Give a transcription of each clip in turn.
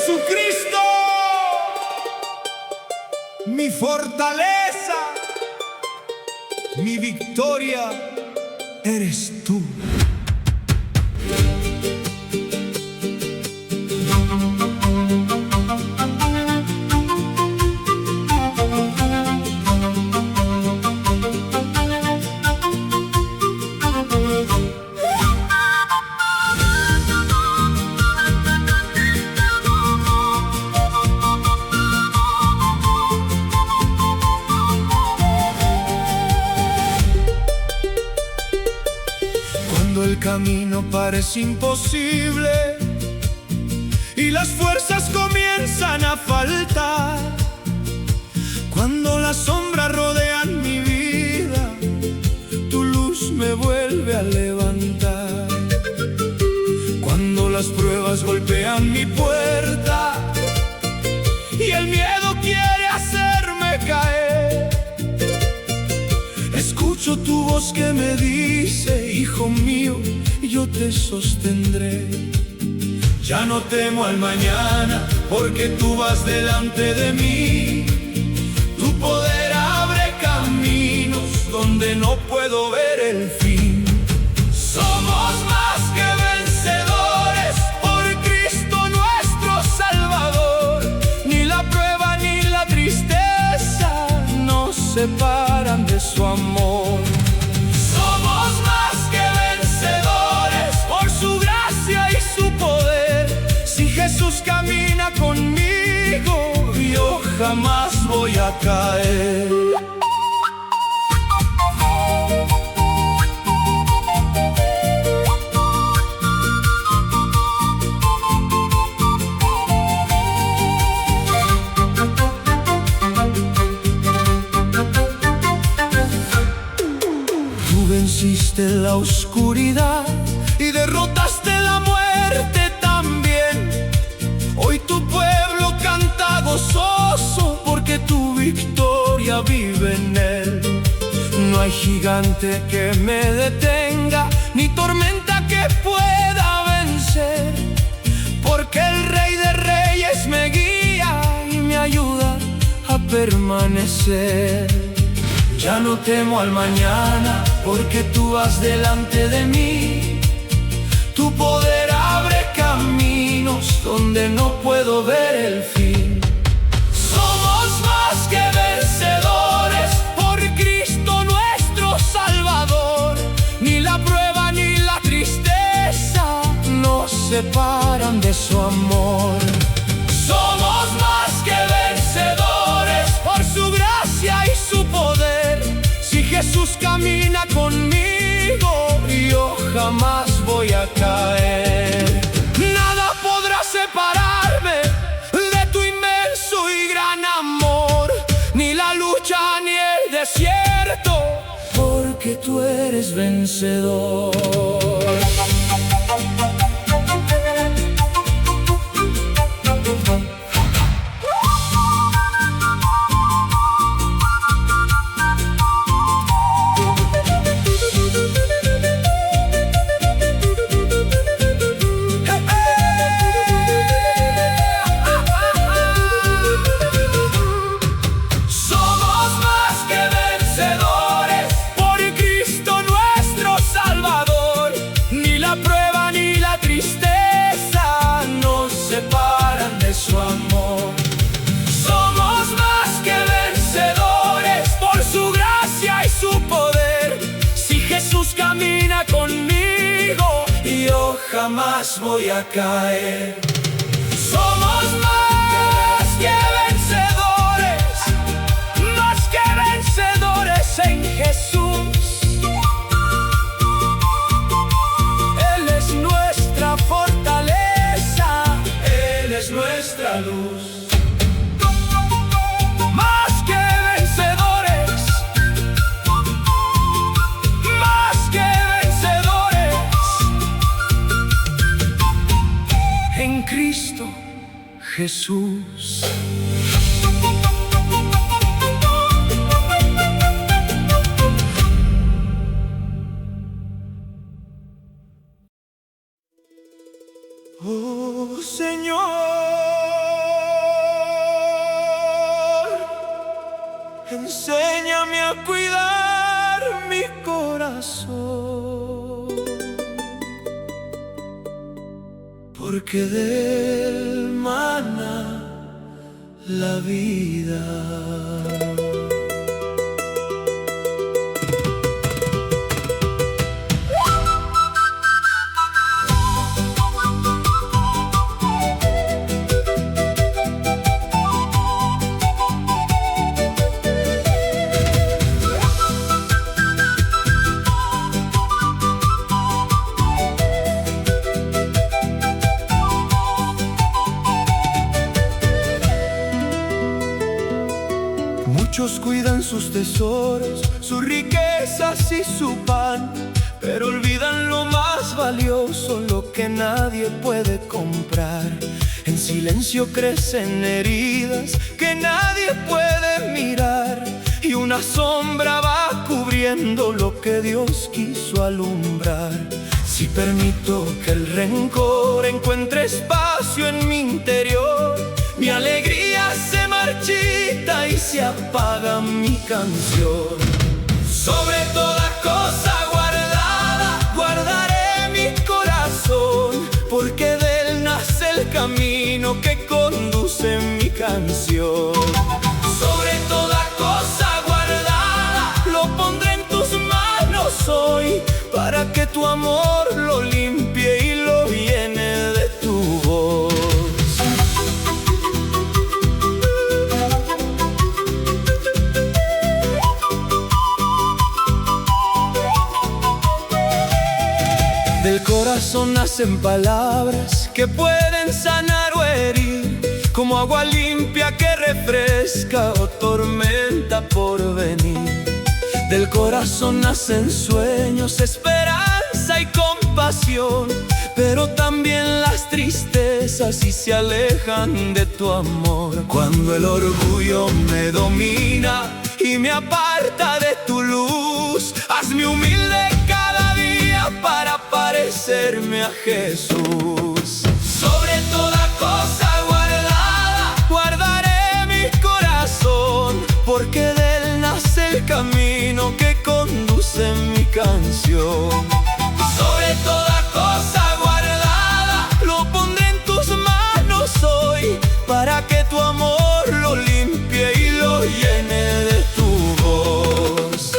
Jesucristo, mi fortaleza, mi victoria eres tú. Cuando el camino parece imposible y las fuerzas comienzan a faltar, cuando las sombras rodean mi vida, tu luz me vuelve a levantar. Cuando las pruebas golpean mi puerta y el miedo quiere hacerme caer, escucho tu voz que me dice: hijo mío, yo te sostendré. Ya no temo al mañana, porque tú vas delante de mí. Tu poder abre caminos donde no puedo ver el fin. Somos más que vencedores por Cristo nuestro Salvador. Ni la prueba ni la tristeza nos separan de su amor. Somos más que vencedores por su gracia y su poder. Si Jesús camina conmigo, yo jamás voy a caer. Venciste la oscuridad y derrotaste la muerte también. Hoy tu pueblo canta gozoso, porque tu victoria vive en él. No hay gigante que me detenga, ni tormenta que pueda vencer, porque el Rey de Reyes me guía y me ayuda a permanecer. Ya no temo al mañana, porque tú vas delante de mí. Tu poder abre caminos donde no puedo ver el fin. Somos más que vencedores por Cristo nuestro Salvador. Ni la prueba ni la tristeza nos separan de su amor. Somos más que vencedores por su gracia y su poder. Si Jesús camina conmigo, yo jamás voy a caer. Nada podrá separarme de tu inmenso y gran amor, ni la lucha ni el desierto, porque tú eres vencedor. Su amor. Somos más que vencedores por su gracia y su poder. Si Jesús camina conmigo, yo jamás voy a caer. Somos más que vencedores en Jesús. Él es nuestra fortaleza, Él es nuestra luz. Más que vencedores, más que vencedores en Cristo Jesús. Oh Señor, a cuidar mi corazón, porque de él mana la vida. Muchos cuidan sus tesoros, sus riquezas y su pan, pero olvidan lo más valioso, lo que nadie puede comprar. En silencio crecen heridas que nadie puede mirar, y una sombra va cubriendo lo que Dios quiso alumbrar. Si permito que el rencor encuentre espacio en mi interior, mi alegría se marchita y se apaga mi canción. Sobre toda cosa guardada, guardaré mi corazón, porque de él nace el camino que conduce mi canción. Sobre toda cosa guardada, lo pondré en tus manos hoy, para que tu amor lo limpie y lo llene de tu voz. Del corazón nacen palabras que pueden sanar o herir, como agua limpia que refresca o tormenta por venir. Del corazón nacen sueños, esperanza y compasión, pero también las tristezas si se alejan de tu amor. Cuando el orgullo me domina y me aparta de tu luz, hazme humilde cada día para parecerme a Jesús. Sobre toda cosa guardada, guardaré mi corazón, porque de él nace el camino que conduce mi canción. Sobre toda cosa guardada, lo pondré en tus manos hoy, para que tu amor lo limpie y lo llene de tu voz.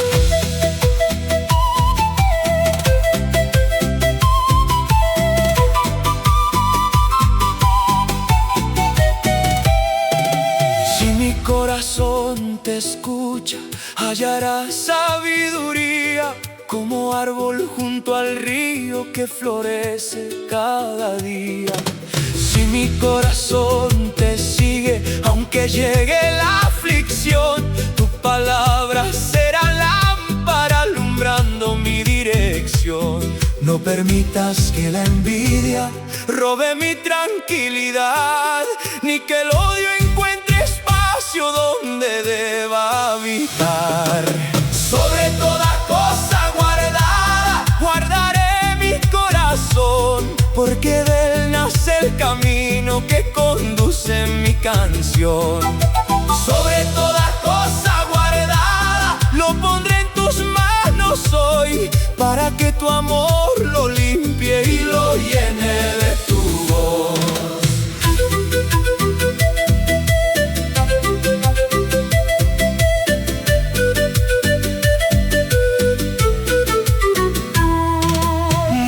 Si mi corazón te escucha, hallarás sabiduría, como árbol junto al río que florece cada día. Si mi corazón te sigue, aunque llegue la aflicción, tu palabra será lámpara alumbrando mi dirección. No permitas que la envidia robe mi tranquilidad, ni que el odio encuentre espacio donde deba habitar. Sobre toda cosa guardada, guardaré mi corazón, porque de él nace el camino que conduce mi canción. Sobre toda cosa guardada, lo pondré en tus manos hoy, para que tu amor lo limpie y lo llene de tu voz.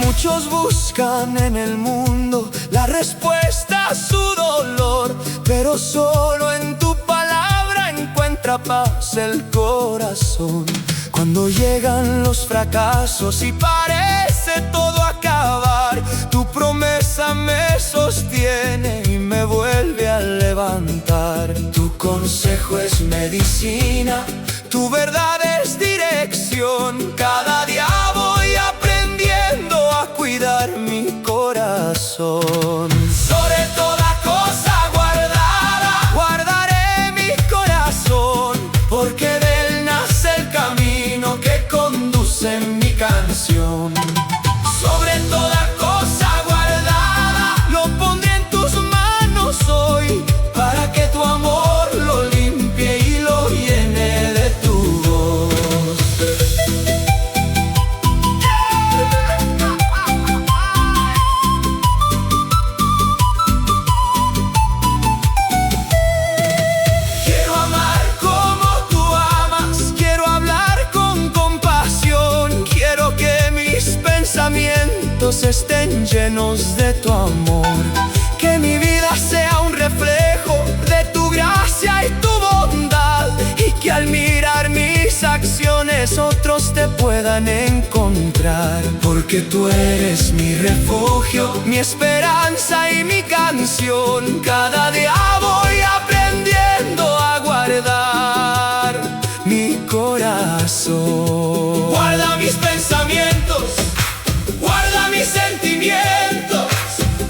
Muchos buscan en el mundo la respuesta a su dolor, pero solo en tu palabra encuentra paz el corazón. Cuando llegan los fracasos y parece todo acabar, tu promesa me sostiene y me vuelve a levantar. Tu consejo es medicina, tu verdad es dirección. Cada día voy aprendiendo a cuidar mi corazón. Sobre toda cosa guardada, guardaré mi corazón, porque de él nace el camino que conduce mi canción. Sobre toda cosa guardada, lo pondré en tus manos hoy, para que tu amor lo limpie y lo llene de tu voz. estén llenos de tu amor. Que mi vida sea un reflejo de tu gracia y tu bondad, y que al mirar mis acciones otros te puedan encontrar. Porque tú eres mi refugio, mi esperanza y mi canción. Cada día voy aprendiendo a guardar mi corazón. Guarda mis pensamientos, guarda mis sentimientos,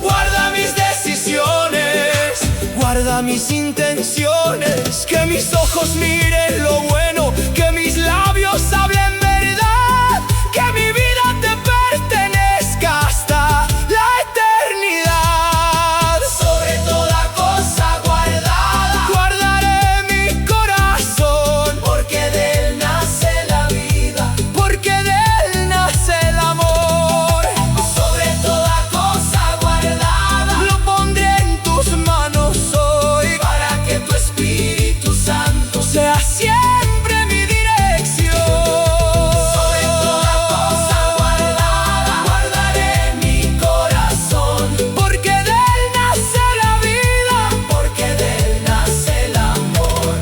guarda mis decisiones, guarda mis intenciones. Que mis ojos miren lo bueno, que mis labios hablen verdad, que mi vida te pertenezca hasta la eternidad. Sobre toda cosa guardada, guardaré mi corazón, porque de él nace la vida, porque de él nace el amor. Sobre toda cosa guardada, lo pondré en tus manos hoy, para que tu Espíritu Santo sea siempre mi dirección. Sobre toda cosa guardada, guardaré mi corazón, porque de él nace la vida, porque de él nace el amor.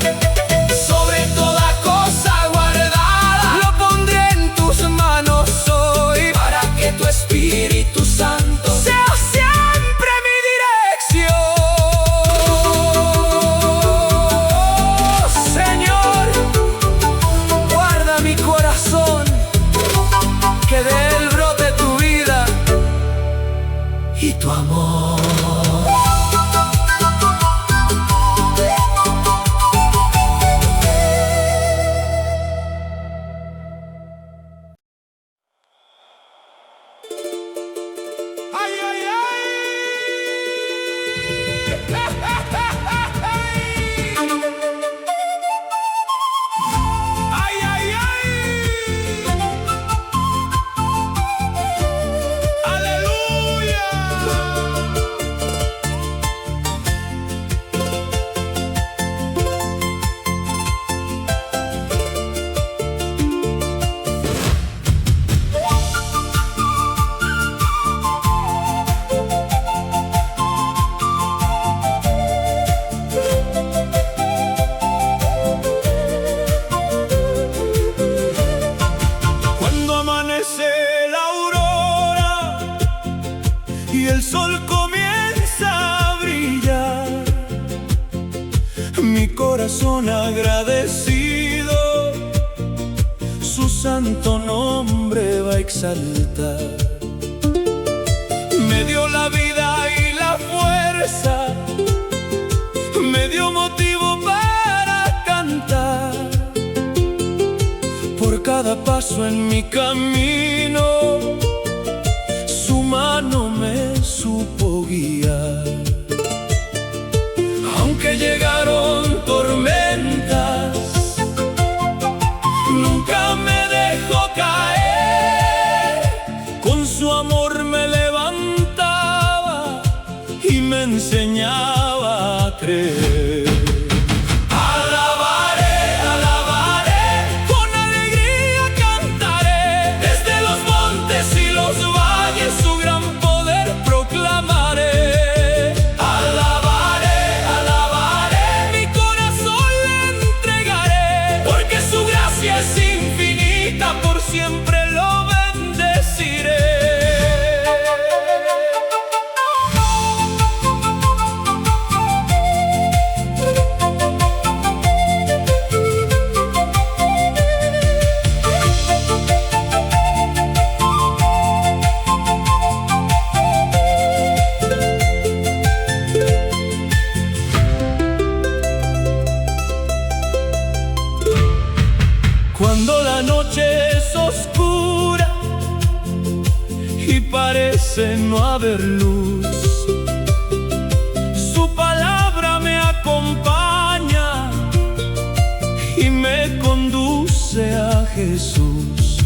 Sobre toda cosa guardada, lo pondré en tus manos hoy, para que tu Espíritu Santo sea siempre mi dirección. Señor, guarda mi corazón, que de él brote tu vida y tu amor. ¡Ay, ay, ay! ¡Ay, ay, ay! ¡Aleluya! Cuando amanece la aurora y el sol comienza a brillar, mi corazón agradecido su santo nombre va a exaltar. Me dio la vida y la fuerza, me dio motivo para cantar. Por cada paso en mi camino, su mano me supo guiar. Aunque llegaron tormentas, nunca me dejó caer. Con su amor me levantaba y me enseñaba a creer. Alabaré, alabaré, con alegría cantaré, desde los montes y los valles su gran poder proclamaré. Alabaré, alabaré, mi corazón le entregaré, porque su gracia es infinita, por siempre lo bendeciré. Cuando la noche es oscura y parece no haber luz, su palabra me acompaña y me conduce a Jesús.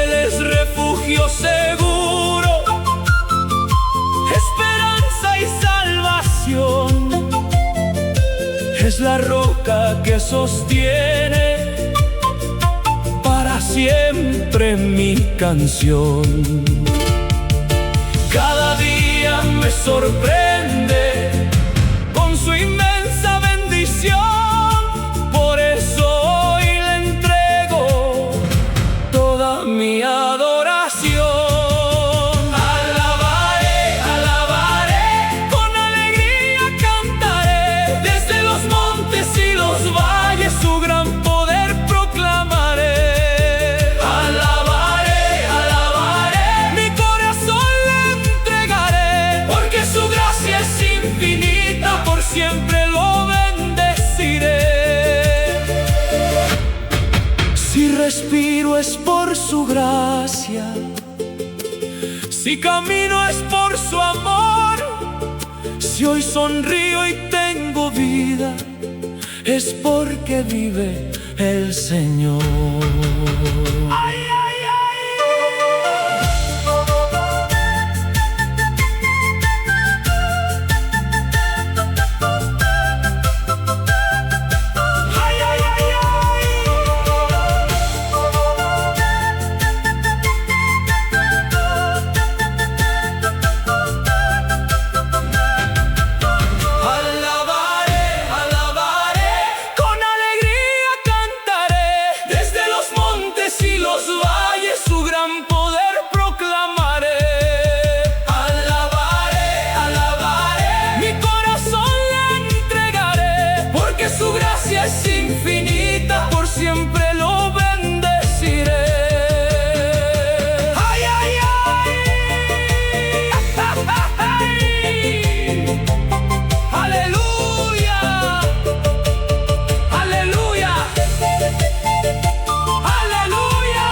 Él es refugio seguro, esperanza y salvación. Es la roca que sostiene para siempre mi canción. Cada día me sorprende con su inmensa bendición. Por eso hoy le entrego toda mi adoración. Alabaré, alabaré, con alegría cantaré. Desde los montes y los valles su gran poder proclamaré. Alabaré, alabaré, mi corazón le entregaré. Porque su gracia es infinita, por siempre lo bendeciré. Si respiro es por su gracia, si camino es por su amor, si hoy sonrío y tengo vida, es porque vive el Señor. ¡Ay, ay, ay! ¡Ay, ay, ay, ay! Alabaré, alabaré, con alegría cantaré. Desde los montes y los valles su gran poder proclamaré. Alabaré, alabaré, mi corazón le entregaré. Porque su gracia es infinita, por siempre lo bendeciré. ¡Ay, ay, ay! ¡Aleluya! ¡Aleluya! ¡Aleluya!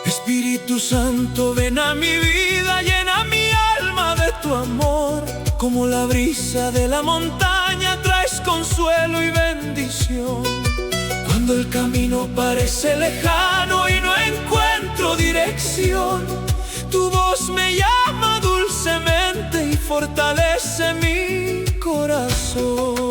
Espíritu Santo, ven a mi vida, llena mi alma de tu amor. Como la brisa de la montaña traes consuelo y bendición. Cuando el camino parece lejano y no encuentro dirección, tu voz me llama dulcemente y fortalece mi corazón.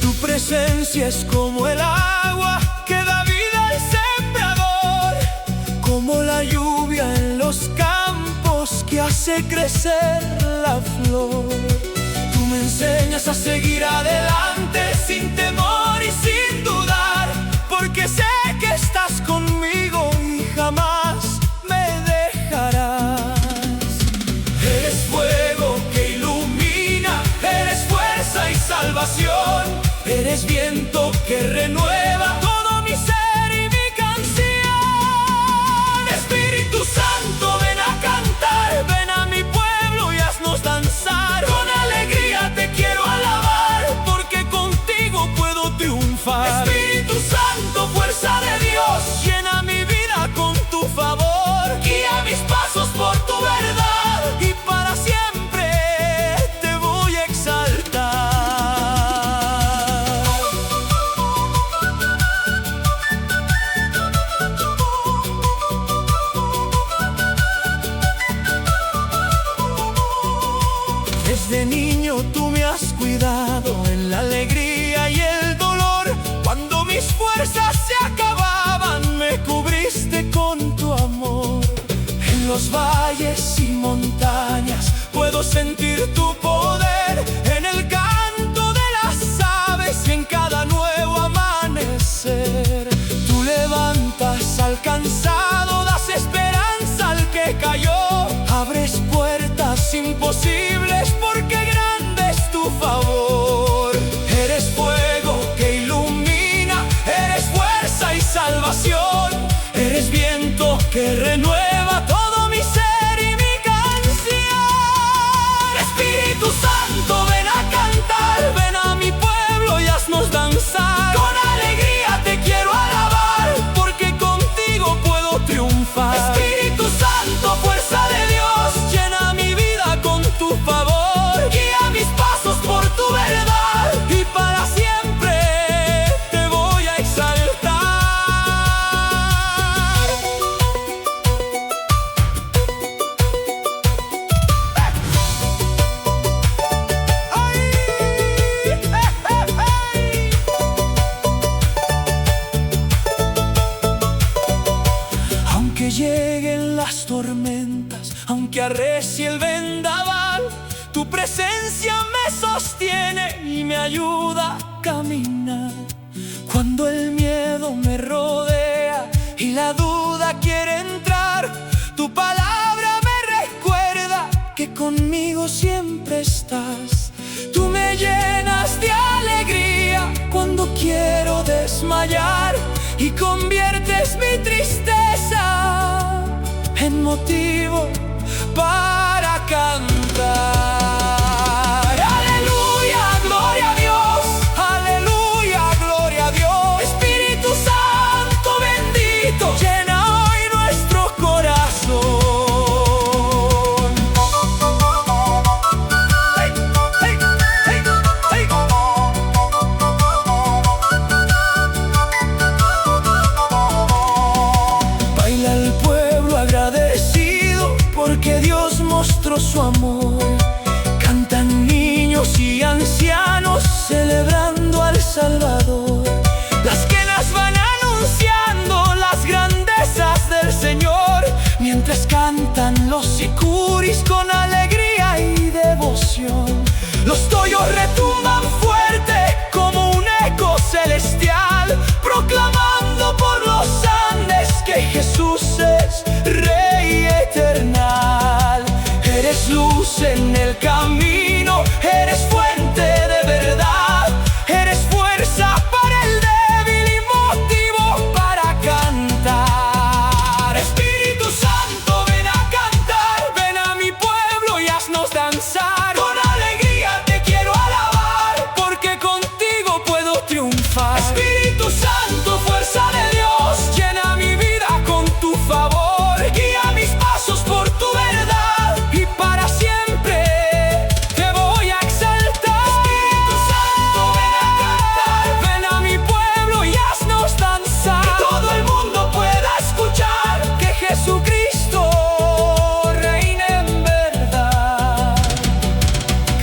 Tu presencia es como el agua que da vida al sembrador, como la lluvia en los campos que hace crecer la flor. Tú me enseñas a seguir adelante sin temor y sin dudar, porque sé que estás conmigo y jamás me dejarás. Eres fuego que ilumina, eres fuerza y salvación, eres viento que renueva todo mi ser y mi canción. Espíritu Santo, ven a cantar, ven a mi pueblo y haznos danzar. Con alegría te quiero alabar, porque contigo puedo triunfar. Espíritu Santo, fuerza de Dios, llena mi vida con tu favor. Guía mis pasos por tu verdad y para siempre te voy a exaltar. Desde niño tú me has cuidado en la alegría y el dolor. Cuando mis fuerzas se acababan, me cubriste con tu amor. En los valles y montañas puedo sentir tu poder, en el canto de las aves y en cada nuevo amanecer. Tú levantas al cansado, das esperanza al que cayó, abres puertas imposibles porque grande es tu favor. que arrecie el vendaval. Tu presencia me sostiene y me ayuda a caminar. Cuando el miedo me rodea y la duda quiere entrar, tu palabra me recuerda que conmigo siempre estás. Tú me llenas de alegría cuando quiero desmayar y conviertes mi tristeza en motivo para cantar. Aleluya, gloria a Dios. Aleluya, gloria a Dios. Espíritu Santo bendito, llena hoy nuestro corazón. Hey, hey, hey, hey. Baila el pueblo agradecido porque Dios mostró su amor. Cantan niños y ancianos celebrando al Salvador. Las quenas van anunciando las grandezas del Señor, mientras cantan los sicuris con alegría y devoción. Los toyos retumban fuerte como un eco celestial, proclamando por los Andes que Jesús es Rey eternal. Eres luz en el camino, eres fuente de verdad, eres fuerza para el débil y motivo para cantar. Espíritu Santo, ven a cantar, ven a mi pueblo y haznos danzar. Con alegría te quiero alabar, porque contigo puedo triunfar. Espíritu Santo, fuerza de Dios, llena mi vida con tu favor, guía mis pasos por tu verdad y para siempre te voy a exaltar. Espíritu Santo, ven a cantar, ven a mi pueblo y haznos danzar, que todo el mundo pueda escuchar que Jesucristo reina en verdad.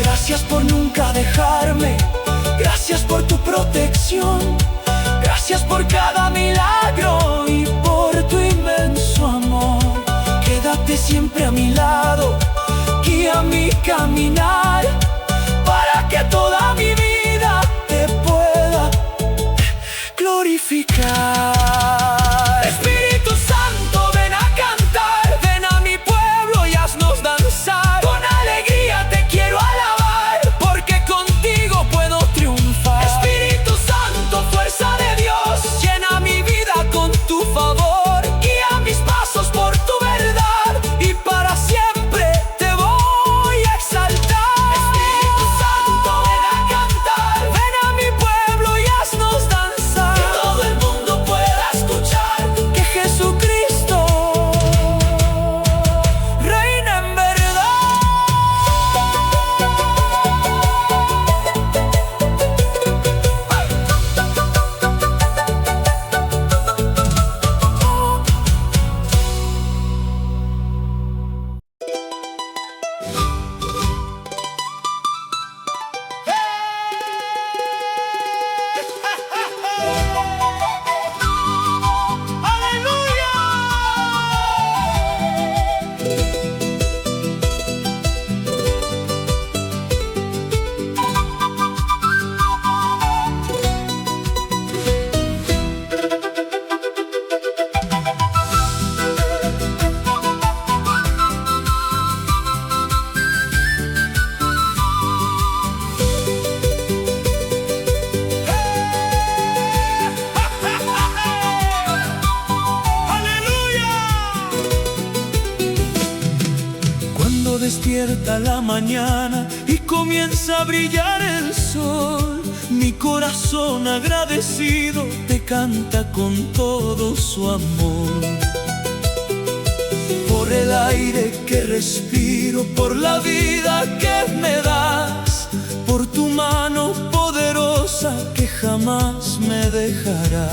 Gracias por nunca dejarme, gracias por tu protección, gracias por cada milagro y por tu inmenso amor. Quédate siempre a mi lado, guía mi caminar, para que toda mi vida te pueda glorificar. Espíritu Santo, ven a cantar, ven a mi pueblo y haznos danzar. Con alegría te quiero alabar, porque contigo puedo triunfar. Espíritu Santo, fuerza de Dios, llena mi vida con tu favor, guía mis pasos por tu verdad y para siempre te voy a exaltar. Espíritu Santo, ven a cantar, ven a mi pueblo y haznos danzar, que todo el mundo pueda escuchar que Jesucristo reina en verdad. Cuando despierta la mañana y comienza a brillar el sol, mi corazón agradecido te canta con todo su amor. Por el aire que respiro, por la vida que me das, por tu mano poderosa que jamás me dejará.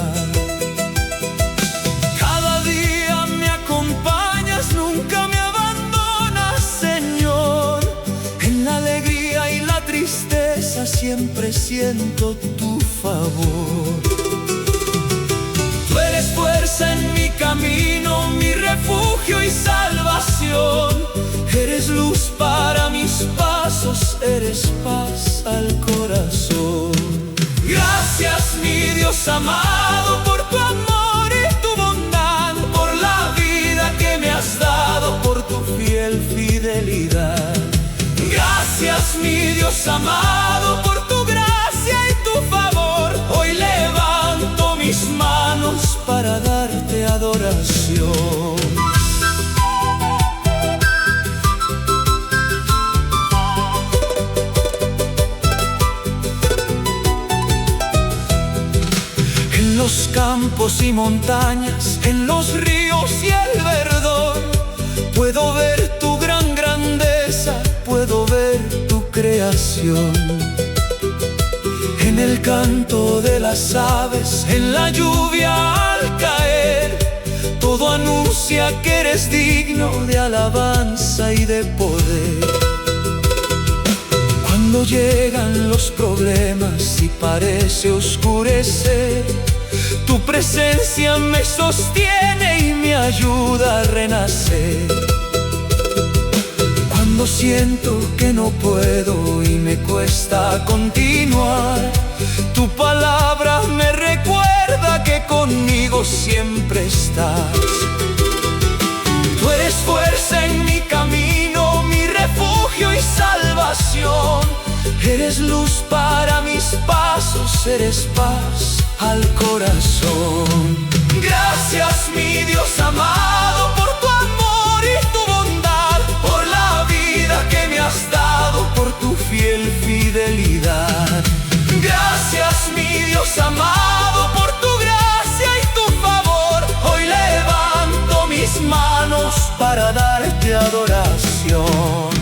Cada día me acompañas, nunca me abandonas, Señor. En la alegría y la tristeza siempre siento tu favor. Tú eres fuerza fuerza en mi camino, mi refugio y salvación. Eres luz para mis pasos, eres paz al corazón. Gracias, mi Dios amado, por tu amor y tu bondad, por la vida que me has dado, por tu fiel fidelidad. Gracias, mi Dios amado, por tu gracia y tu favor. Hoy levanto mis manos para darte adoración. En los campos y montañas, en los ríos y el verdor, puedo ver tu gran grandeza, puedo ver tu creación. En el canto de las aves, en la lluvia al caer, todo anuncia que eres digno de alabanza y de poder. Cuando llegan los problemas y parece oscurecer, tu presencia me sostiene y me ayuda a renacer. Cuando siento que no puedo y me cuesta continuar, tu palabra me recuerda que conmigo siempre estás. Tú eres fuerza en mi camino, mi refugio y salvación. Eres luz para mis pasos, eres paz al corazón. Gracias, mi Dios amado, por tu amor y tu bondad, por la vida que me has dado, por tu fiel fidelidad. Gracias, mi Dios amado, por tu gracia y tu favor. Hoy levanto mis manos para darte adoración.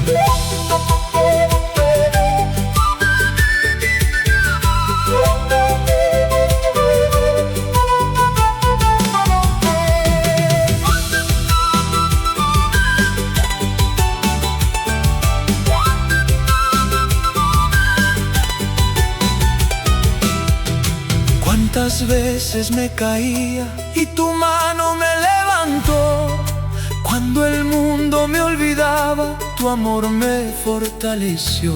Cuántas veces me caía y tu mano me levantó. Cuando el mundo me olvidaba, tu amor me fortaleció.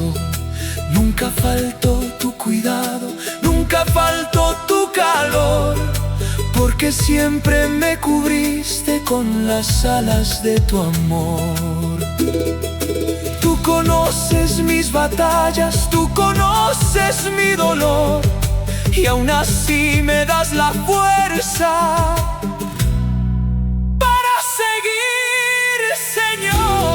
Nunca faltó tu cuidado, nunca faltó tu calor, porque siempre me cubriste con las alas de tu amor. Tú conoces mis batallas, tú conoces mi dolor, y aún así me das la fuerza para seguir, Señor.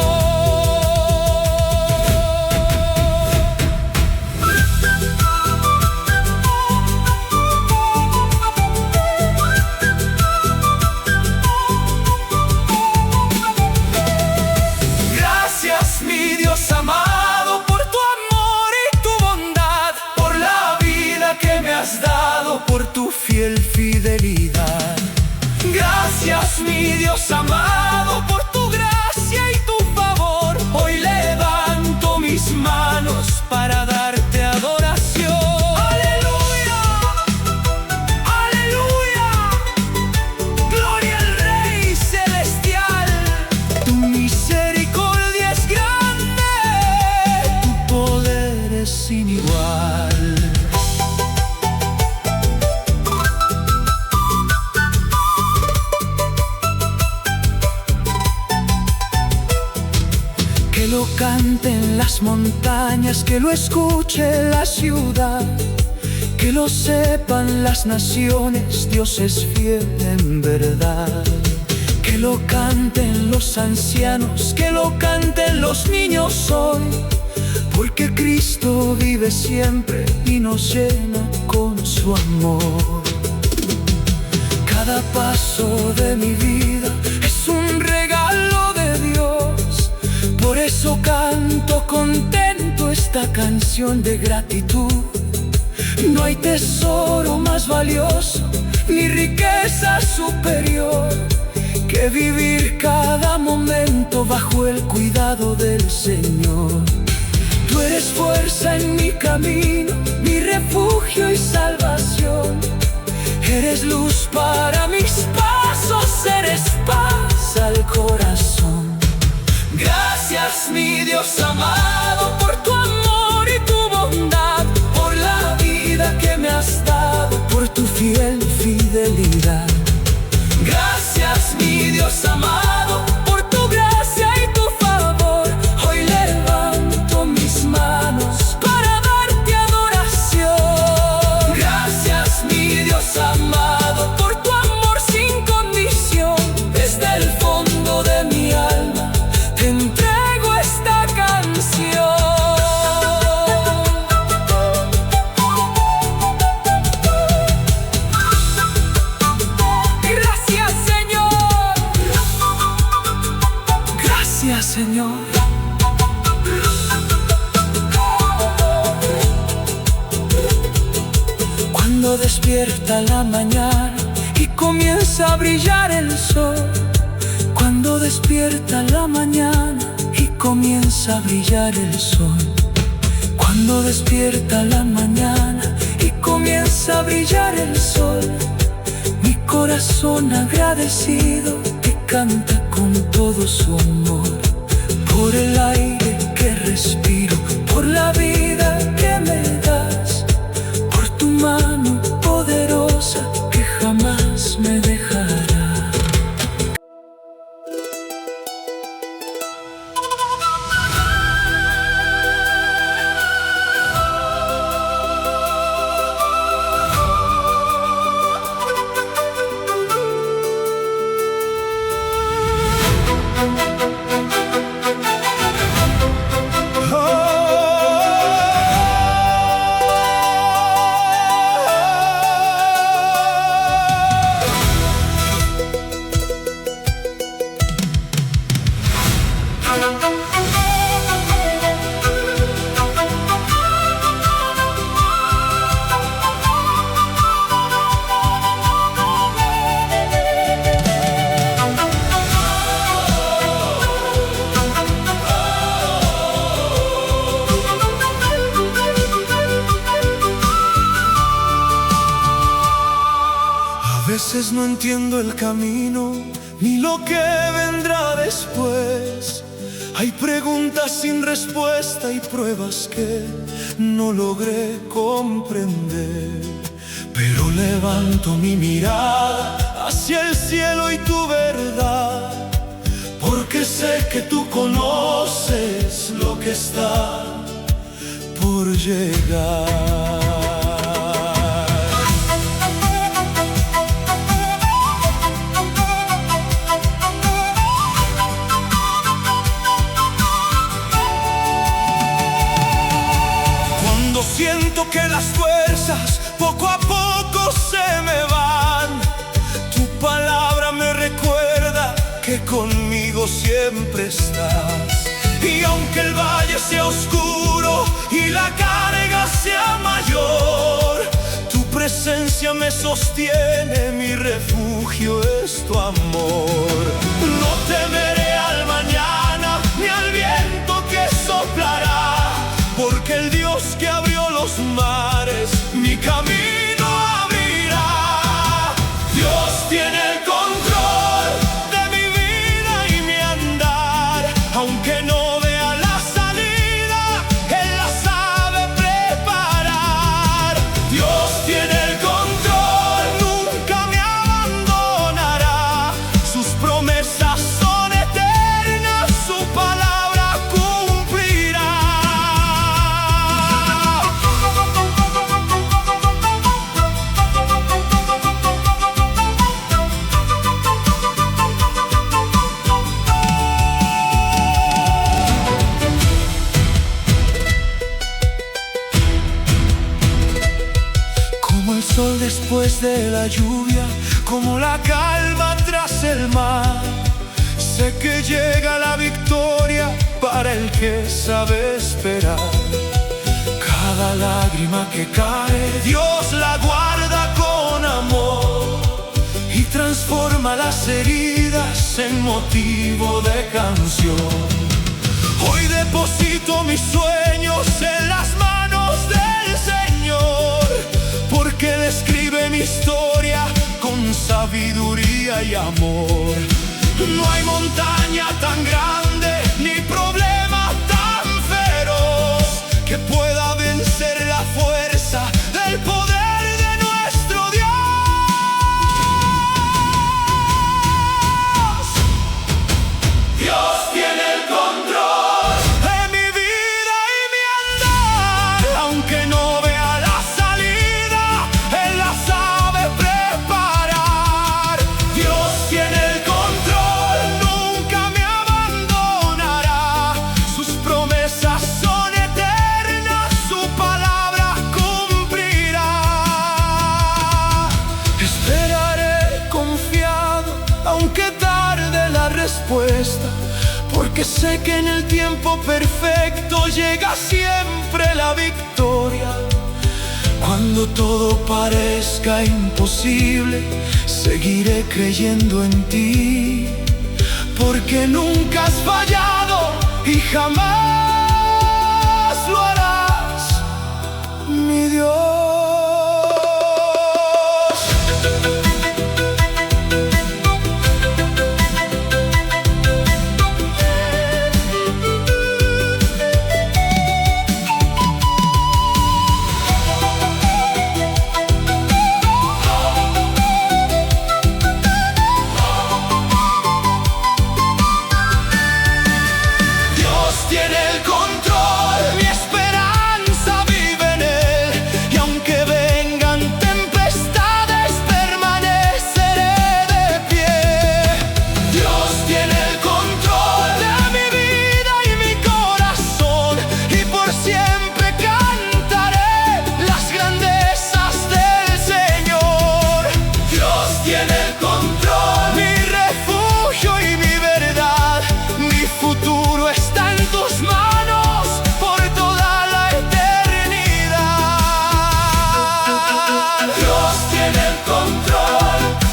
Gracias, mi Dios amado, por tu amor y tu bondad, por la vida que me has dado, por tu fiel fidelidad. Gracias, mi Dios amado, por tu gracia y tu favor. Hoy levanto mis manos para darte adoración. ¡Aleluya! ¡Aleluya! ¡Gloria al Rey Celestial! Tu misericordia es grande, tu poder es sin igual. Que lo canten las montañas, que lo escuche la ciudad, que lo sepan las naciones, Dios es fiel en verdad. Que lo canten los ancianos, que lo canten los niños hoy, porque Cristo vive siempre y nos llena con su amor. Cada paso de mi vida es un regalo de Dios, por eso canto contento esta canción de gratitud. No hay tesoro más valioso, ni riqueza superior, que vivir cada momento bajo el cuidado del Señor. Tú eres fuerza en mi camino, mi refugio y salvación. Eres luz para mis pasos. Cuando despierta la mañana y comienza a brillar el sol. Cuando despierta la mañana y comienza a brillar el sol. Cuando despierta la mañana y comienza a brillar el sol. Mi corazón agradecido te canta con todo su amor. Por el aire que respiro, por la vida que me das, por tu mano poderosa que jamás me dejará. A veces no entiendo el camino, ni lo que vendrá después. Hay preguntas sin respuesta y pruebas que no logré comprender. Pero levanto mi mirada hacia el cielo y tu verdad, porque sé que tú conoces lo que está por llegar. Siento que las fuerzas poco a poco se me van. Tu palabra me recuerda que conmigo siempre estás. Y aunque el valle sea oscuro y la carga sea mayor, tu presencia me sostiene, mi refugio es tu amor. No temeré al mañana ni al viento que soplará, porque el Dios que abrió los mares, mi camino abrirá. Dios tiene el control de mi vida y mi andar. Aunque no vea la salida, Él la sabe preparar. Dios tiene el control, nunca me abandonará. Sus promesas son eternas, su palabra cumplirá. Como el sol después de la lluvia, como la calma tras el mar, sé que llega la victoria para el que sabe esperar. Cada lágrima que cae, Dios la guarda con amor y transforma las heridas en motivo de canción. Hoy deposito mis sueños en las manos del Señor, porque Él escribe mi historia con sabiduría y amor. No hay montaña tan grande ni problema tan feroz que pueda vencer la fuerza del poder de nuestro Dios. Dios tiene el control de mi vida y mi andar. Aunque no vea la salida, Él la sabe preparar. Dios tiene el control, nunca me abandonará. Sus promesas son eternas, su palabra cumplirá. Esperaré confiado, aunque tarde la respuesta, porque sé que en el tiempo perfecto llega siempre la victoria. Cuando Cuando todo parezca imposible, seguiré creyendo en ti, porque nunca has fallado y jamás lo harás, mi Dios.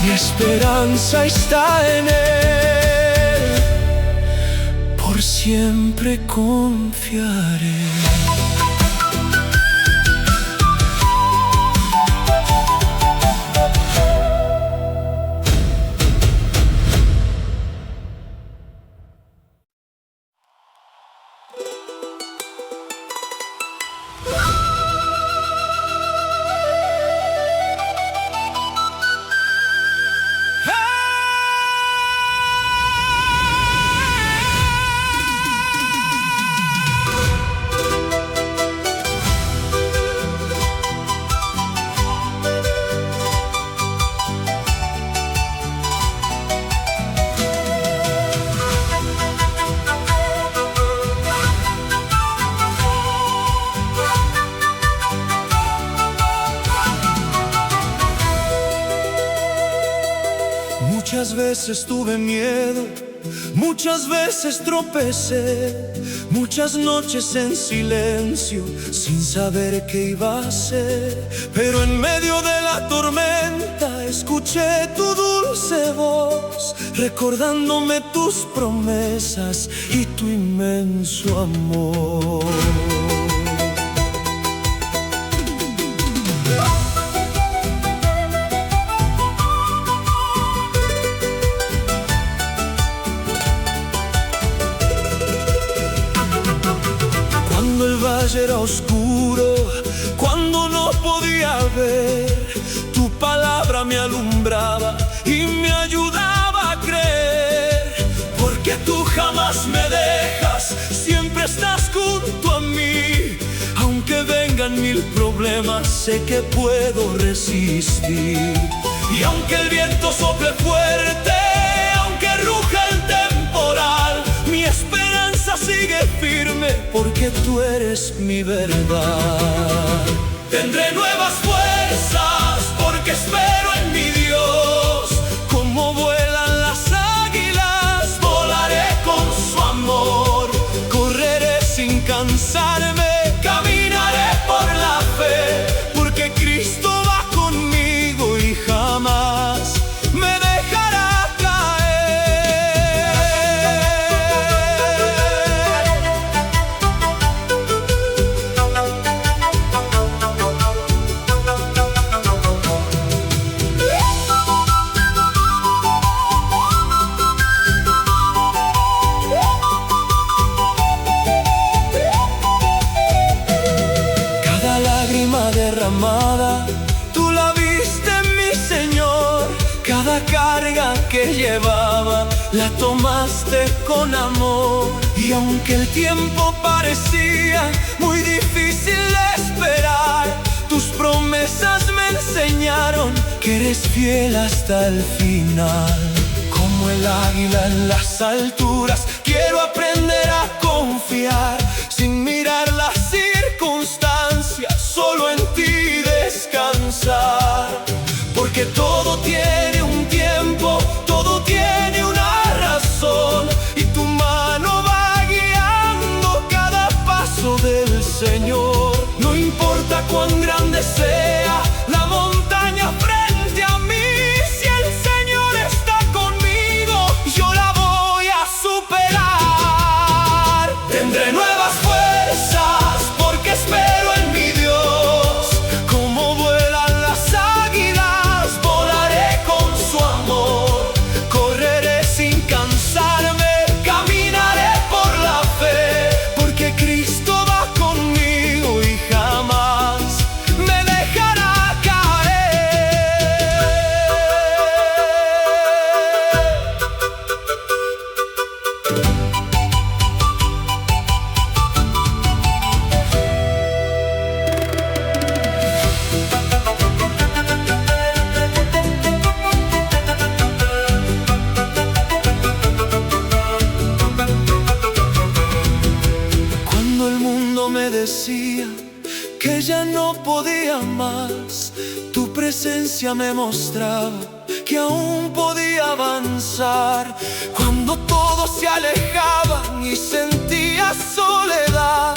Mi esperanza está en Él, por siempre confiaré. Muchas veces tuve miedo, muchas veces tropecé, muchas noches en silencio, sin saber qué iba a hacer. Pero en medio de la tormenta escuché tu dulce voz, recordándome tus promesas y tu inmenso amor. Cuando el valle era oscuro, cuando no podía ver, tu palabra me alumbraba y me ayudaba a creer. Porque tú jamás me dejas, siempre estás junto a mí. Aunque vengan mil problemas, sé que puedo resistir. Y aunque el viento sople fuerte, aunque ruja el temporal, mi esperanza sigue firme, porque tú eres mi verdad. Tendré nuevas fuerzas, porque espero en mi Dios. Como vuelan las águilas, volaré con su amor. Correré sin cansarme, caminaré por la fe, porque Cristo va conmigo y jamás me dejará caer. Cada lágrima derramada, tú la viste, mi Señor. Cada carga que llevaba, la tomaste con amor. Y aunque el tiempo parecía muy difícil de esperar, tus promesas me enseñaron que eres fiel hasta el final. Como el águila en las alturas, quiero aprender a confiar, sin mirar las circunstancias, solo en ti descansar. Porque todo tiene un tiempo, todo tiene una razón, y tu mano va guiando cada paso del Señor. No importa cuán grande sea más. Tu presencia me mostraba que aún podía avanzar. Cuando todos se alejaban y sentía soledad,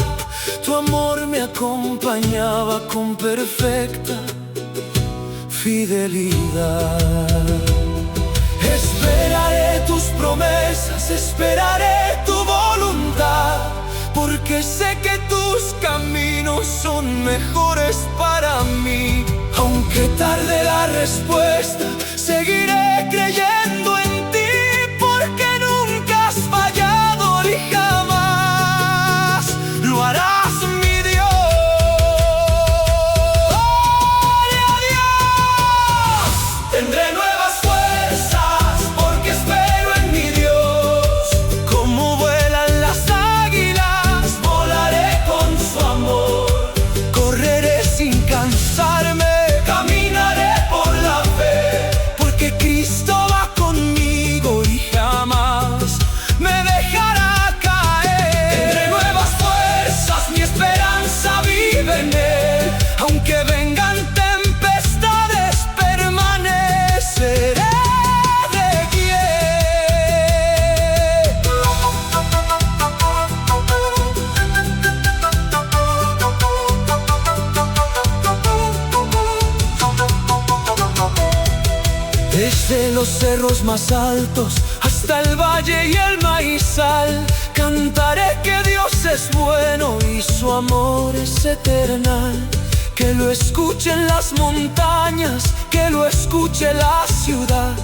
tu amor me acompañaba con perfecta fidelidad. Esperaré tus promesas, esperaré tu voluntad, porque sé que tus caminos son mejores para mí. Aunque tarde la respuesta, seguiré creyendo en ti, porque nunca has fallado y jamás lo harás, mi Dios. ¡Gloria a Dios! Tendré nuevas fuerzas, porque espero en mi Dios. Como vuelan las águilas, volaré con su amor. Correré sin cansarme, caminaré por la fe, porque Cristo va conmigo y jamás me dejará caer. Tendré nuevas fuerzas, mi esperanza vive en Él. Aunque vengan tempestades, permaneceré de pie. Desde los cerros más altos hasta el valle y el maizal, cantaré que Dios es bueno y su amor es eternal. Que lo escuchen las montañas, que lo escuche la ciudad.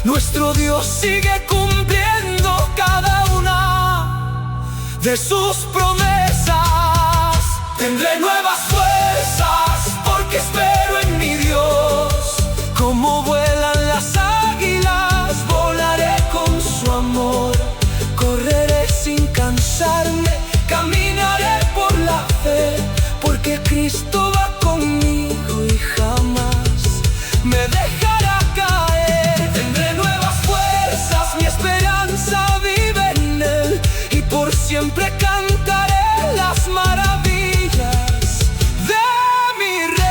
Nuestro Dios sigue cumpliendo cada una de sus promesas. Tendré nuevas fuerzas, porque espero en mi Dios. Como vuelan las águilas, volaré con su amor. Correré sin cansarme, caminaré por la fe, porque Cristo va conmigo y jamás me dejará caer. Tendré nuevas fuerzas, mi esperanza vive en Él, y por siempre cantaré las maravillas de mi Rey.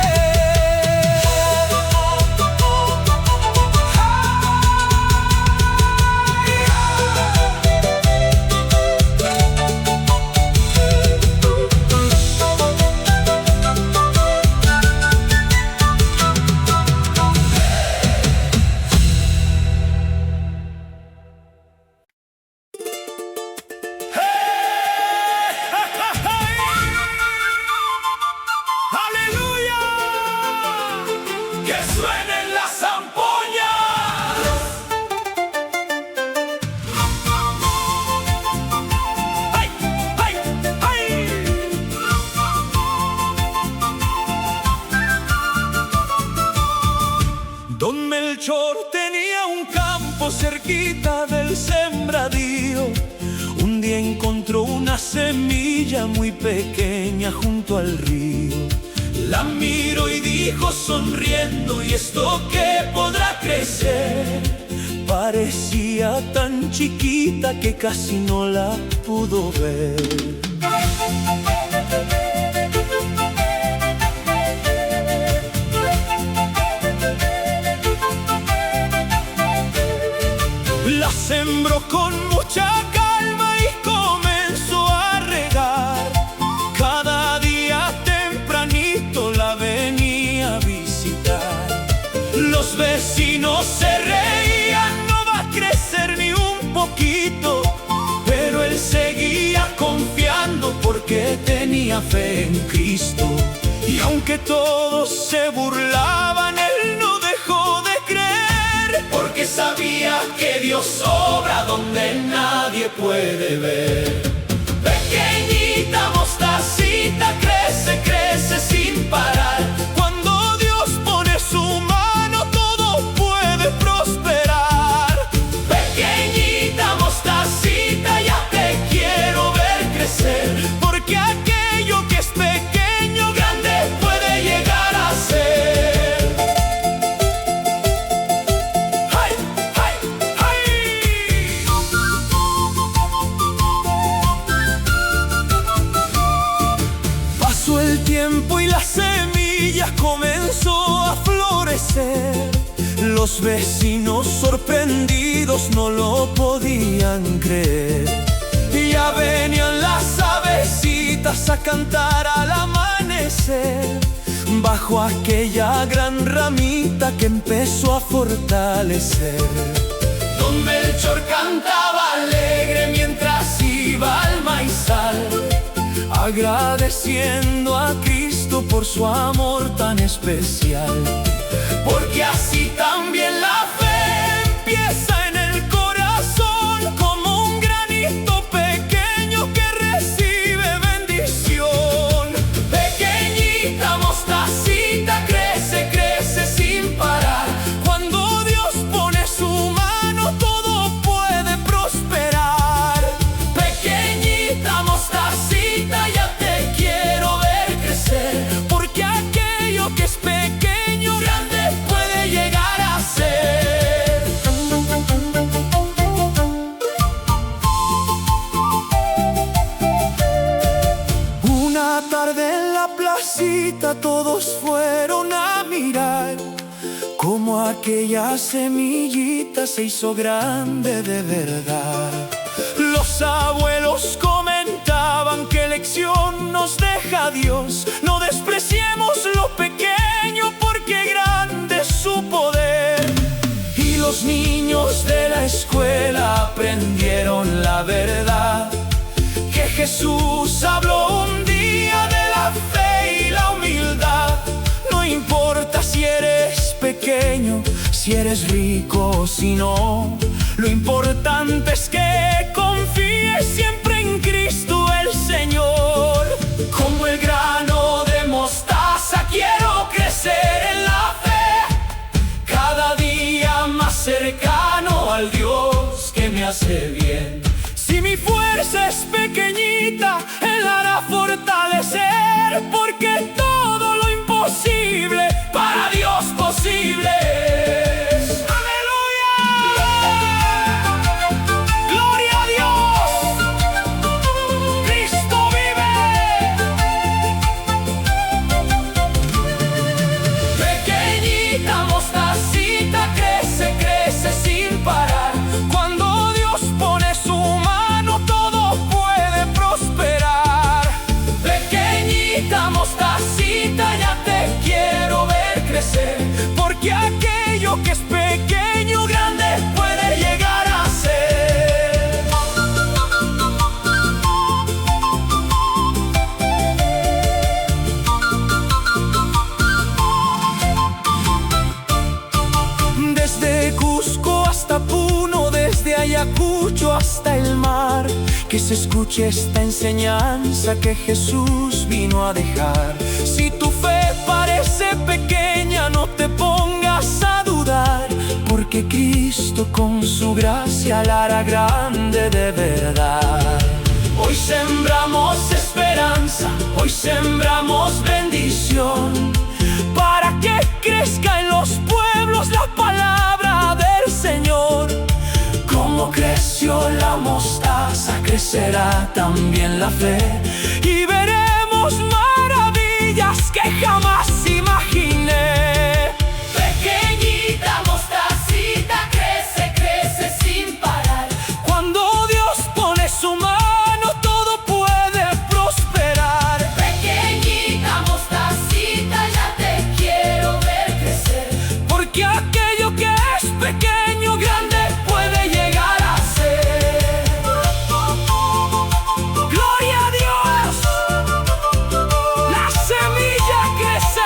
¡Aleluya! ¡Que suenen las zampoñas! ¡Ay, ay, ay! Don Melchor tenía un campo cerquita del sembradío. Un día encontró una semilla muy pequeña junto al río. La miró y dijo sonriendo: ¿y esto qué podrá crecer? Parecía tan chiquita que casi no la pudo ver. La sembró con mucha calma y comenzó a regar. Cada día tempranito la venía a visitar. Los vecinos se reían: no va a crecer ni un poquito. Pero él seguía confiando porque tenía fe en Cristo. Y aunque todos se burlaban, él no dejó de creer, porque sabía que Dios obra donde nadie puede ver. Pequeñita mostacita crece, crece sin parar. Cuando Dios pone su mano, todo puede prosperar. Pequeñita mostacita, ya te quiero ver crecer, porque aquello que es pequeño, grande puede llegar a ser. ¡Ay, ay, ay! Pasó el tiempo y la semilla amanecer. Los vecinos sorprendidos no lo podían creer. Ya venían las avecitas a cantar al amanecer, bajo aquella gran ramita que empezó a fortalecer. Don Melchor cantaba alegre mientras iba al maizal, agradeciendo a Cristo por su amor tan especial. Porque así también la fe empieza en el corazón, como un granito pequeño que recibe bendición. Pequeñita mostacita crece, crece sin parar. Cuando Dios pone su mano todo puede prosperar. Pequeñita mostacita, ya te quiero ver crecer, porque aquello que es pequeño grande puede llegar a ser. Una tarde en la placita todos fueron a mirar cómo aquella semillita se hizo grande de verdad. Los abuelos comentaban qué lección nos deja Dios: no despreciemos lo pequeño porque grande es su poder. Y los niños de la escuela aprendieron la verdad, que Jesús habló un día de la fe y la humildad. No importa si eres pequeño, si eres rico o si no, lo importante es que confíes siempre en Cristo el Señor. Como el grano de mostaza quiero crecer en la fe, cada día más cercano al Dios que me hace bien. Si mi fuerza es pequeñita, Él hará fortalecer, porque todo lo imposible para Dios posible es. ¡Aleluya! ¡Gloria a Dios! ¡Cristo vive! Pequeñita mostacita crece, crece sin parar. Cuando Dios pone su mano todo puede prosperar. Pequeñita mostacita, ya te quiero ver crecer, porque aquello que es pequeño grande puede llegar a ser. Desde Cusco hasta Puno, desde Ayacucho hasta el mar, que se escuche esta enseñanza que Jesús vino a dejar. Si tu fe parece pequeña, no te pongas a dudar, porque Cristo con su gracia la hará grande de verdad. Hoy sembramos esperanza, hoy sembramos bendición, para que crezca en los pueblos la palabra del Señor. Como creció la mostaza, crecerá también la fe, y veremos maravillas que jamás imaginé. Pequeñita mostacita crece, crece sin parar. Cuando Dios pone su mano todo puede prosperar. Pequeñita mostacita, ya te quiero ver crecer, porque aquello que es pequeño grande puede llegar a ser. ¡Gloria a Dios! La semilla crece.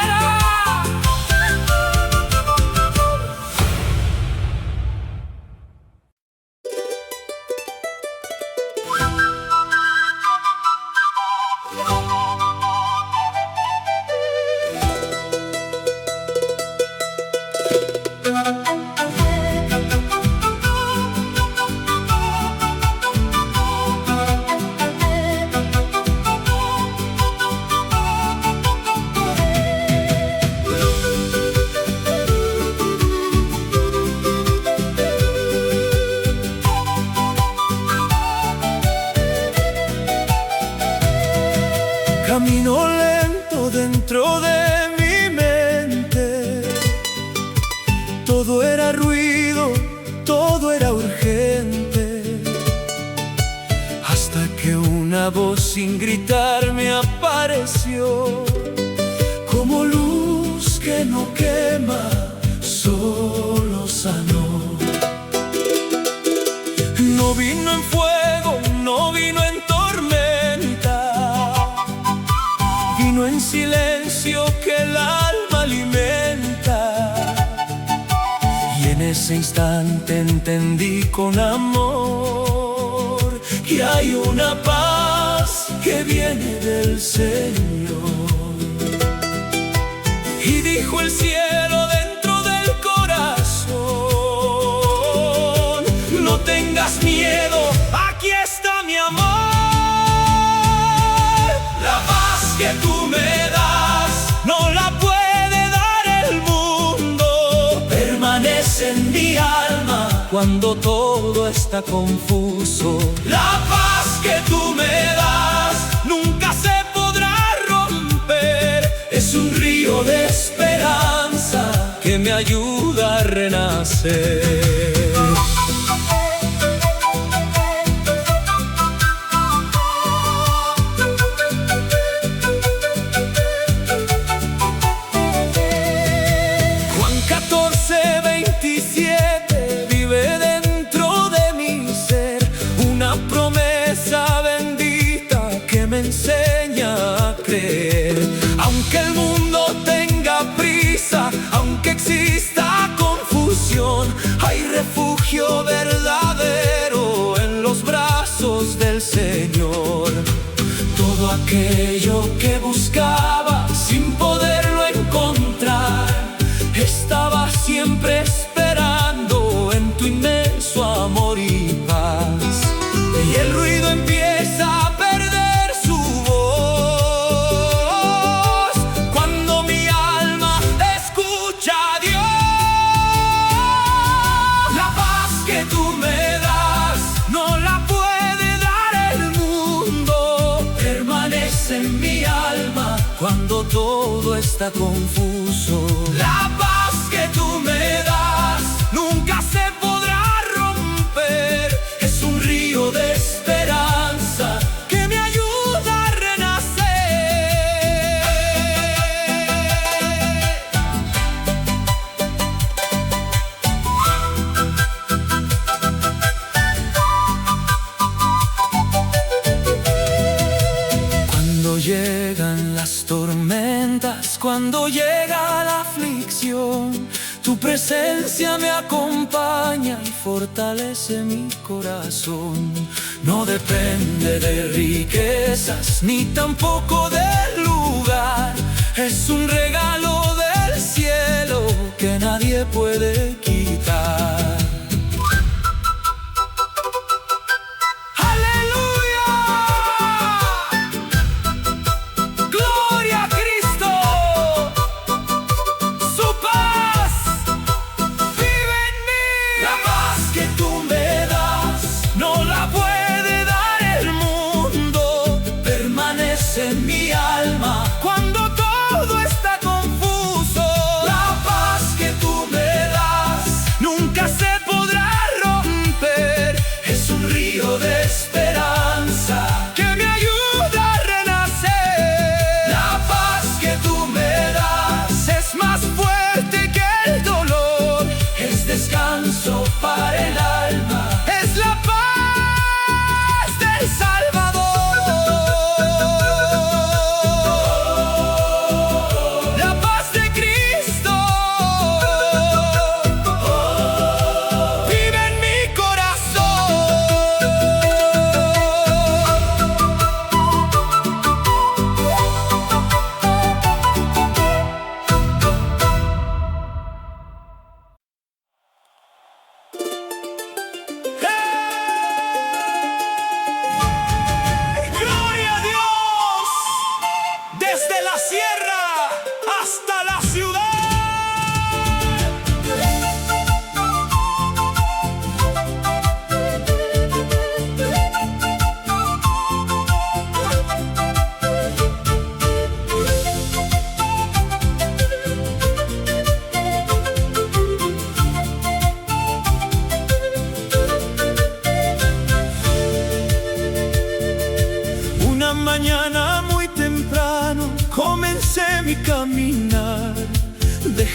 Todo era ruido, todo era urgente, hasta que una voz sin gritar me apareció, como luz que no quema, solo sanó. No vino en fuego, no vino en tormenta, vino en silencio que el alma alimenta. Y en ese instante entendí con amor que hay una paz que viene del Señor. Y dijo el cielo dentro del corazón: no tengas miedo, aquí está mi amor. La paz que tú me das no la puede dar el mundo. Permanece en mi alma cuando todo está confuso. La paz que tú me das nunca se podrá romper. Es un río de esperanza que me ayuda a renacer. Juan 14:27 vive dentro de mi ser, una promesa bendita que me enseña a creer. Aunque el mundo tenga prisa, aunque exista confusión, hay refugio verdadero en los brazos del Señor. Todo aquello que buscaba sin poderlo encontrar, estaba siempre esperando en tu inmenso amor y paz. Y el ruido empieza a perder su voz cuando mi alma escucha a Dios. La paz que tú me das no la puede dar el mundo. Permanece en mi alma cuando todo está confuso. La paz que tú me das nunca se podrá romper. Es un río de esperanza que me ayuda a renacer. Cuando llegan las tormentas, cuando llega la aflicción, tu presencia me acompaña y fortalece mi corazón. No depende de riquezas ni tampoco del lugar. Es un regalo del cielo que nadie puede quitar. En mi alma cuando todo está confuso. La paz que tú me das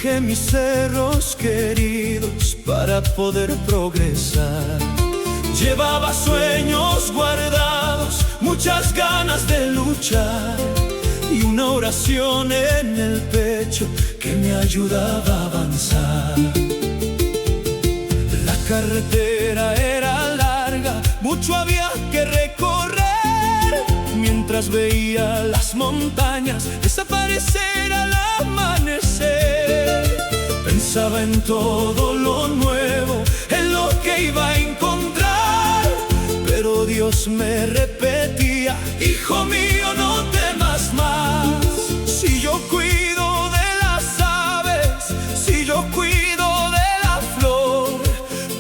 dejé mis cerros queridos para poder progresar. Llevaba sueños guardados, muchas ganas de luchar y una oración en el pecho que me ayudaba a avanzar. La carretera era larga, mucho había que recorrer, mientras veía las montañas desaparecer al amanecer. Pensaba en todo lo nuevo, en lo que iba a encontrar, pero Dios me repetía: hijo mío, no temas más. Si yo cuido de las aves, si yo cuido de la flor,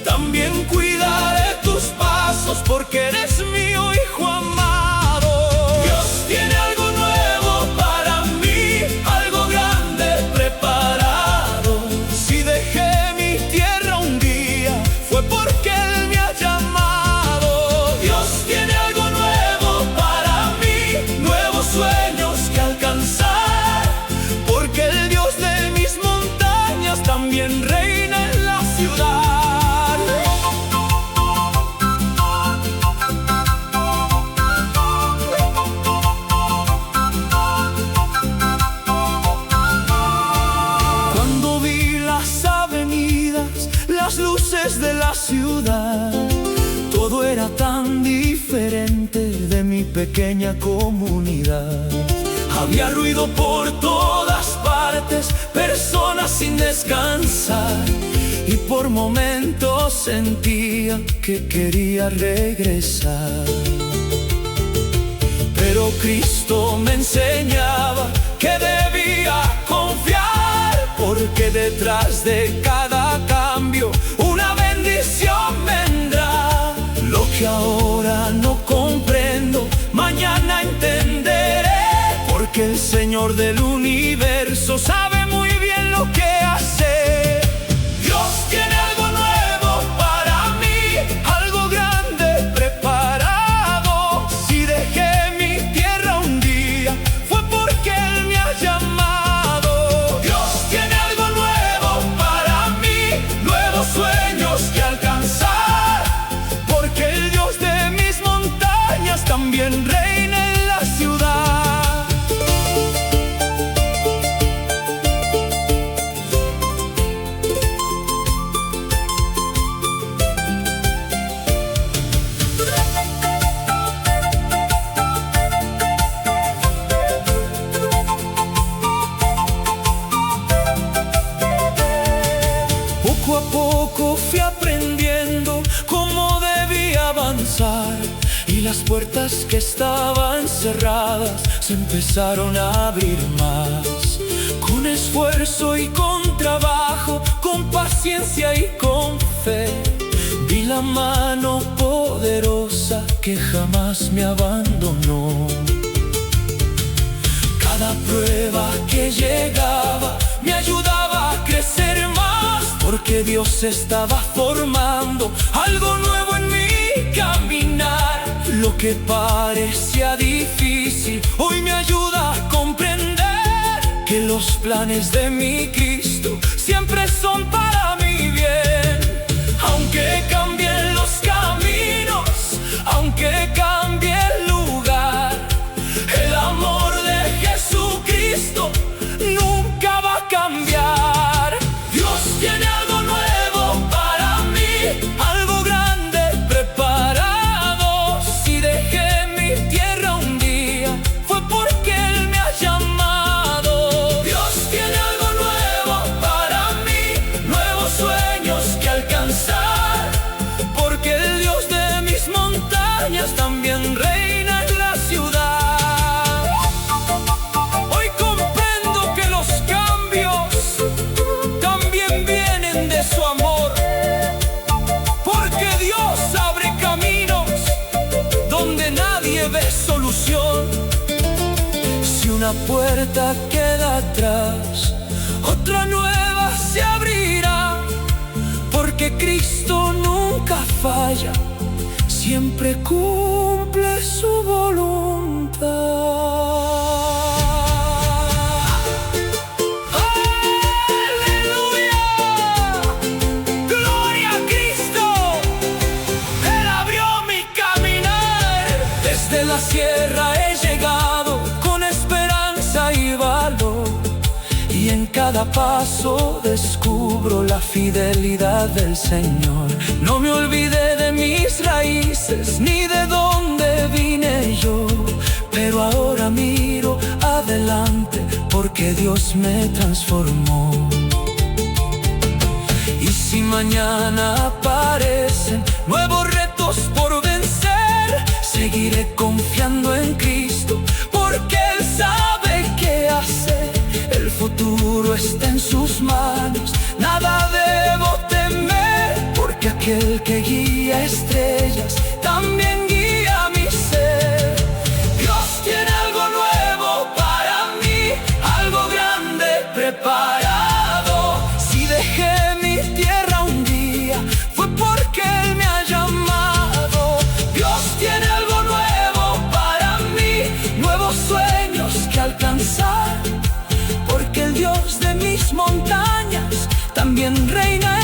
también cuidaré tus pasos, porque eres mío, hijo amado. Dios tiene algo nuevo para mí, algo grande preparado. Si dejé mi tierra un día, fue porque Él me ha llamado. Dios tiene algo nuevo para mí, nuevos sueños que alcanzar, porque el Dios de mis montañas también reina en la ciudad. Cuando vi las avenidas, las luces de la ciudad, todo era tan diferente de mi pequeña comunidad. Había ruido por todas partes, personas sin descansar, y por momentos sentía que quería regresar. Pero Cristo me enseñaba que debía confiar, porque detrás de cada cambio una bendición vendrá. Lo que ahora no comprendo, mañana entenderé, porque el Señor del universo sabe muy bien lo que hacer. Dios tiene algo nuevo para mí, algo grande preparado. Si dejé mi tierra un día, fue porque Él me ha llamado. Dios tiene algo nuevo para mí, nuevos sueños que alcanzar, porque el Dios de mis montañas también reina en la ciudad. Poco a poco fui aprendiendo cómo debía avanzar, y las puertas que estaban cerradas se empezaron a abrir más. Con esfuerzo y con trabajo, con paciencia y con fe, vi la mano poderosa que jamás me abandonó. Cada prueba que llegaba me ayudaba a crecer más, porque Dios estaba formando algo nuevo en mi caminar. Lo que parecía difícil hoy me ayuda a comprender que los planes de mi Cristo siempre son para mi bien. Aunque cambien los caminos, aunque cambie el lugar, el amor de Jesucristo nunca va a cambiar. Dios tiene algo nuevo para mí, algo grande preparado. Si dejé mi tierra un día, fue porque Él me ha llamado. Dios tiene algo nuevo para mí, nuevos sueños que alcanzar, porque el Dios de mis montañas también reina en la ciudad. Hoy comprendo que los cambios también vienen de su amor, porque Dios abre caminos donde nadie ve solución. Si una puerta queda atrás, otra nueva se abrirá, porque Cristo nunca falla, siempre cumple su voluntad. ¡Aleluya! sierra he llegado con esperanza y valor, y en cada paso descubro la fidelidad del Señor. No me olvidé de mis raíces ni de dónde vine yo, pero ahora miro adelante porque Dios me transformó. Y si mañana aparecen nuevos retos por vencer, seguiré confiando en Cristo, porque Él sabe qué hacer. El futuro está en sus manos, nada debo temer, porque aquel que guía estrellas también guía mi ser. Dios tiene algo nuevo para mí, algo grande preparado. Si dejé mi tierra un día, fue porque Él me ha llamado. Dios tiene algo nuevo para mí, nuevos sueños que alcanzar, porque el Dios de mis montañas también reina